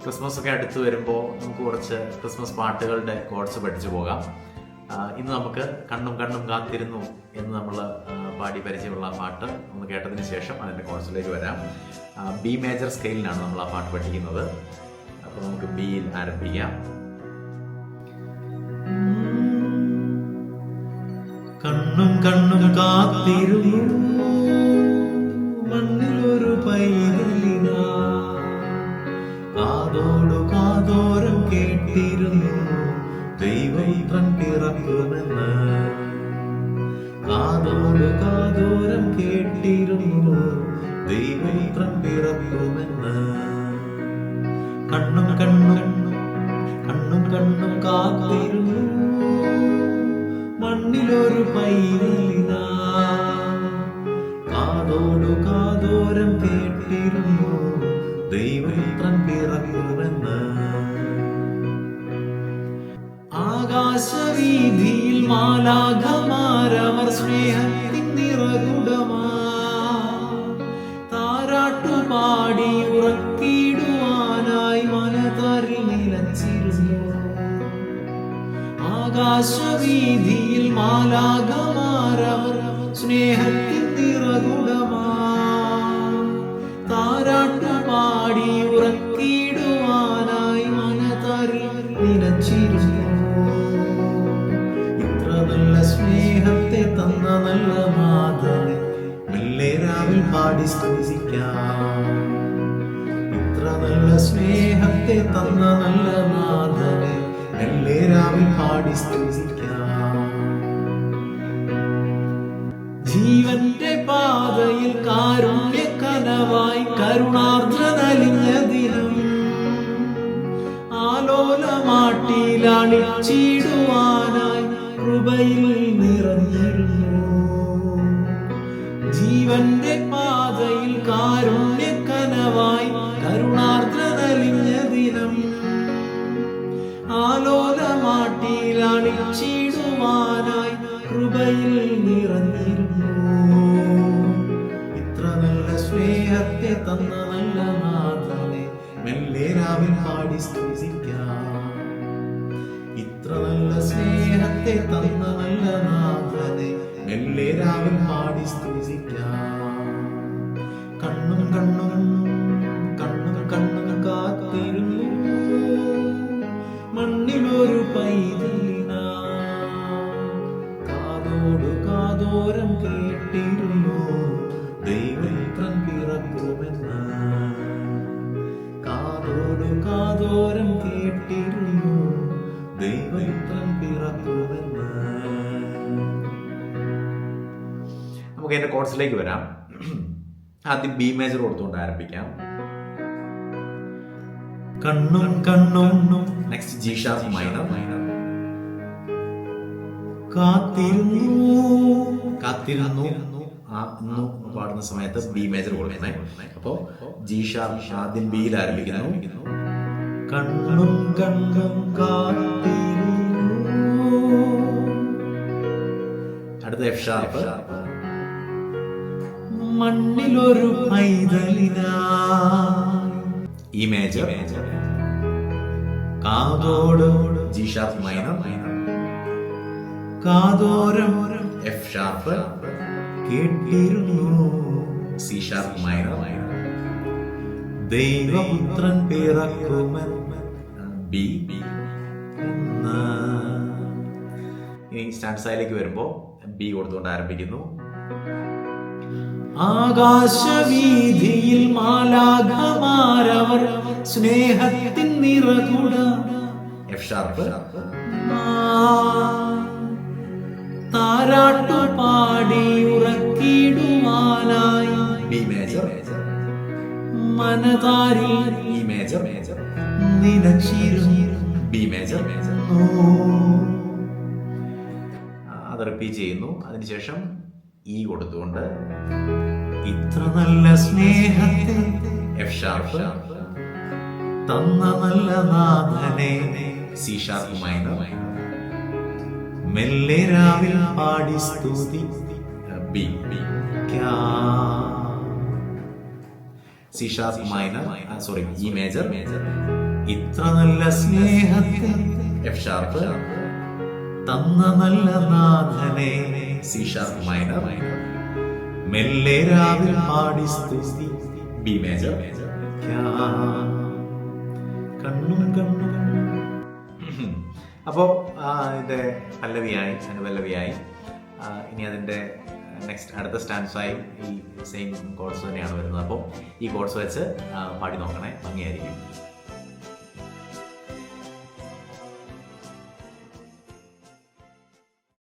Christmas ഒക്കെ അടുത്ത് വരുമ്പോൾ നമുക്ക് കുറച്ച് ക്രിസ്മസ് പാട്ടുകളുടെ കോഡ്സ് പഠിച്ചു പോകാം. ഇന്ന് നമുക്ക് കണ്ണും കണ്ണും കാത്തിരുന്നു എന്ന് നമ്മൾ പാടി പരിചയമുള്ള ആ പാട്ട് ഒന്ന് കേട്ടതിന് ശേഷം അതിൻ്റെ കോഡ്സിലേക്ക് വരാം. ബി മേജർ സ്കെയിലിനാണ് നമ്മൾ ആ പാട്ട് പഠിക്കുന്നത്. അപ്പോൾ നമുക്ക് ബിയിൽ ആരംഭിക്കാം. കണ്ണും കണ്ണും കാത്തിരുന്നു മണ്ണിലൊരു പൈതലിന, കാതോടു കാതോരം കേട്ടിരുന്നു ദൈവപുത്രൻ പിറക്കുമെന്ന്. കാതോടു കാതോരം കേട്ടിരുന്നു ദൈവപുത്രൻ പിറക്കുമെന്ന്. കണ്ണും കണ്ണും കണ്ണും കണ്ണും കാത്തിരുന്നു മണ്ണിലൊരു പൈതലിന, കാതോടു കാതോരം കേട്ടിരുന്നു ദൈവപുത്രൻ പിറക്കുമെന്ന്. ആകാശവീതിയിൽ മാലാഖമാരവർ സ്നേഹത്തിൻ നിറകുടമാ താരാട്ടുപാടി ഉറക്കിടുവാനായി മനതറിൽ നിലച്ചിരുന്നു. ആകാശവീതിയിൽ മാലാഖമാരവർ സ്നേഹത്തിൻ നിറകുടമാ താരാട്ടുപാടി ഉറക്കിടുവാനായി മനതറിൽ നിലച്ചിരുന്നു. ഇത്ര നല്ല സ്നേഹത്തെ തന്ന നല്ല നാഥനെ മെല്ലെ രാവിൽ പാടി സ്തുതിക്കാം. ഇത്ര നല്ല സ്നേഹത്തെ തന്ന നല്ല നാഥനെ മെല്ലെ രാവിൽ പാടി സ്തുതിക്കാം. ജീവന്റെ പാതയിൽ കാരുണ്യ കനവായി കരുണാർദ്രനലിഞ്ഞ ദിനം ആലോലമാട്ടിലാളിച്ചിടുവാനായി കൃപയിൽ നിറഞ്ഞിരുന്നു. ജീവന്റെ പാതയിൽ കാരുണ്യ കനവായി കരുണാർദ്രനലിഞ്ഞ ദിനം ആലോലമാട്ടിലാളിച്ചിടുവാനായി കൃപയിൽ നിറഞ്ഞിരുന്നു. ഇത്ര നല്ല സ്നേഹത്തെ തന്ന നല്ല നാഥനെ മെല്ലെ രാവിൽ പാടി സ്തുതിക്കാം. ഇത്ര നല്ല സ്നേഹത്തെ തന്ന നല്ല നാഥനെ മെല്ലെ രാവിൽ പാടി സ്തുതിക്കാം. കണ്ണും കണ്ണും കണ്ണും കണ്ണും കാത്തിരുന്നു മണ്ണിലൊരു പൈതലിന, കാതോടു കാതോരം കേട്ടിരുന്നു ദൈവപുത്രൻ പിറക്കുമെന്ന്. കാതോടു കാതോരം കേട്ടിരുന്നു ദൈവപുത്രൻ പിറക്കുമെന്ന്. നമുക്ക് എൻ്റെ കോഡ്സിലേക്ക് വരാം. ആദ്യം ബി മേജർ കൊടുത്തുകൊണ്ട് ആരംഭിക്കാം. കണ്ണും കണ്ണും നെക്സ്റ്റ് ജി ഷാർപ്പ് മൈനർ. കാത്തിരുന്നു കാത്തിരുന്നു പാടുന്ന സമയത്ത് ബി മേജർ കൊടുക്കുന്നേ. അപ്പോ ജി ഷാർപ്പ് ആദ്യം ബിയിൽ ആരംഭിക്കുന്നു. കണ്ണും കണ്ണും കാത്തിരുന്നു. അടുത്ത എഫ് ഷാർപ്പ്. മണ്ണിലൊരു പൈതലിന, ഇ മേജർ. കാതോട് ജി ഷാർപ്പ് മൈനർ. കാതോരം എഫ് ഷാർപ്പ്. കേട്ടിരുന്നു സി ഷാർപ്പ് മൈനർ. ദൈവപുത്രൻ പിറക്കുമെന്ന്. ബി. ഇനി സ്റ്റാൻഡ്സയിലേക്ക് വരുമ്പോ ബി കൊടുത്തുകൊണ്ട് ആരംഭിക്കുന്നു. ആകാശവീതിയിൽ മാലാഖമാരവർ സ്നേഹത്തിൻ നിറകുട. F sharp. താരാട്ടുപാടി ഉറക്കിടുവാനായി ബി മേജർ. മനതാരിൽ ഇ മേജർ. നിലച്ചിരുന്നു. B major. അത് റിപ്പീറ്റ് ചെയ്യുന്നു. അതിനുശേഷം ഇ കൊടുത്തുകൊണ്ട് ഇത്ര നല്ല സ്നേഹത്തെ എഫ് ഷാർപ്പ് തന്ന നല്ല നാഥനെ സി ഷാർപ്പ് മൈനർ. മെല്ലെ രാവിൽ പാടി സ്തുതി. B. C sharp minor, sorry E major, ഇത്ര നല്ല സ്നേഹത്തെ എഫ് ഷാർപ്പ്, തന്ന നല്ല നാഥനെ സി ഷാർപ്പ് മൈനർ, മെല്ലെ രാവിൽ പാടി സ്തുതി ബി മേജർ. കണ്ണും കണ്ണും. അപ്പോൾ ഇതിൻ്റെ പല്ലവിയായി, അനുപല്ലവിയായി. ഇനി അതിൻ്റെ നെക്സ്റ്റ് അടുത്ത സ്റ്റാൻസായി ഈ സെയിം കോഡ്സ് തന്നെയാണ് വരുന്നത്. അപ്പോൾ ഈ കോഡ്സ് വെച്ച് പാടി നോക്കണേ, ഭംഗിയായിരിക്കും.